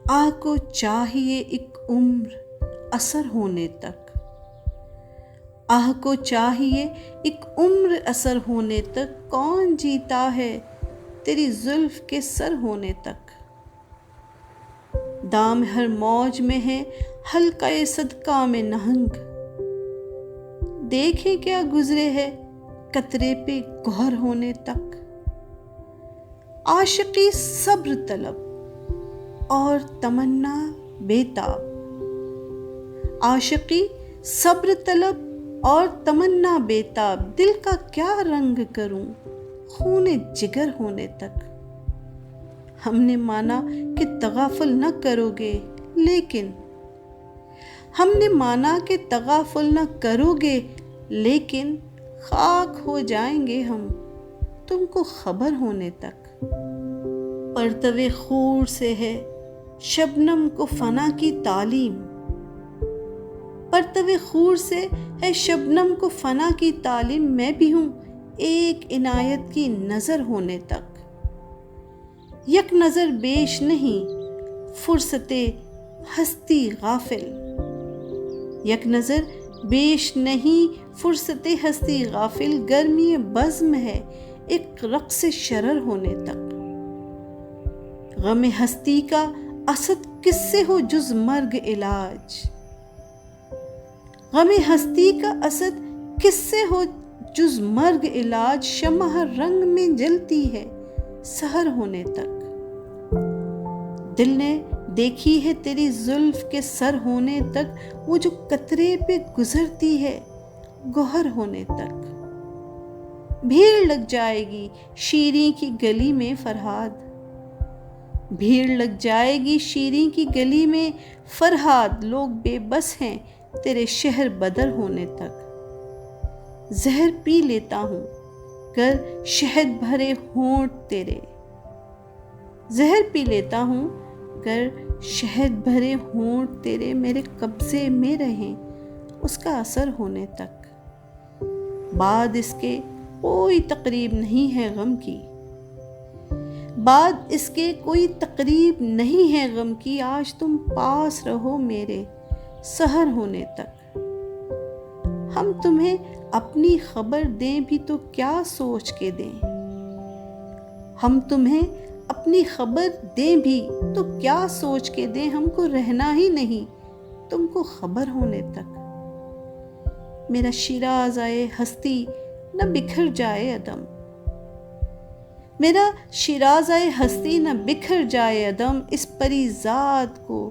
آہ کو چاہیے ایک عمر اثر ہونے تک، آہ کو چاہیے ایک عمر اثر ہونے تک، کون جیتا ہے تیری زلف کے سر ہونے تک۔ دام ہر موج میں ہے حلقہ صدقہ میں نہنگ، دیکھیں کیا گزرے ہے قطرے پہ گوہر ہونے تک۔ عاشقی صبر طلب اور تمنا بیتاب، عاشقی صبر طلب اور تمنا بیتاب، دل کا کیا رنگ کروں خون جگر ہونے تک۔ ہم نے مانا کہ تغافل نہ کرو گے، لیکن ہم نے مانا کہ تغافل نہ کرو گے، لیکن خاک ہو جائیں گے ہم تم کو خبر ہونے تک۔ پرتو خور سے ہے شبنم کو فنا کی تعلیم، پرتو خور سے ہے شبنم کو فنا کی تعلیم، میں بھی ہوں ایک عنایت کی نظر ہونے تک۔ یک نظر بیش نہیں فرصت ہستی غافل، یک نظر بیش نہیں فرصت ہستی غافل، گرمی بزم ہے ایک رقص شرر ہونے تک۔ غم ہستی کا اسد کس سے ہو جز مرگ علاج، غم ہستی کا اسد کس سے ہو جز مرگ علاج، شمع ہر رنگ میں جلتی ہے سحر ہونے تک۔ دل نے دیکھی ہے تیری زلف کے سر ہونے تک، وہ جو قطرے پہ گزرتی ہے گوہر ہونے تک۔ بھیڑ لگ جائے گی شیریں کی گلی میں فرہاد، بھیڑ لگ جائے گی شیریں کی گلی میں فرہاد، لوگ بے بس ہیں تیرے شہر بدر ہونے تک۔ زہر پی لیتا ہوں گر شہد بھرے ہونٹ تیرے، زہر پی لیتا ہوں گر شہد بھرے ہونٹ تیرے، میرے قبضے میں رہیں اس کا اثر ہونے تک۔ بعد اس کے کوئی تقریب نہیں ہے غم کی، بعد اس کے کوئی تقریب نہیں ہے غم کی، آج تم پاس رہو میرے سحر ہونے تک۔ ہم تمہیں اپنی خبر دیں بھی تو کیا سوچ کے دیں، ہم تمہیں اپنی خبر دیں بھی تو کیا سوچ کے دیں، ہم کو رہنا ہی نہیں تم کو خبر ہونے تک۔ میرا شیرازۂ ہستی نہ بکھر جائے عدم، میرا شیرازۂ ہستی نہ بکھر جائے عدم، اس پری زاد کو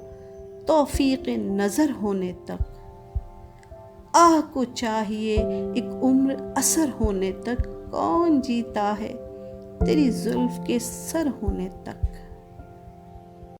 توفیق نظر ہونے تک۔ آہ کو چاہیے ایک عمر اثر ہونے تک، کون جیتا ہے تیری زلف کے سر ہونے تک۔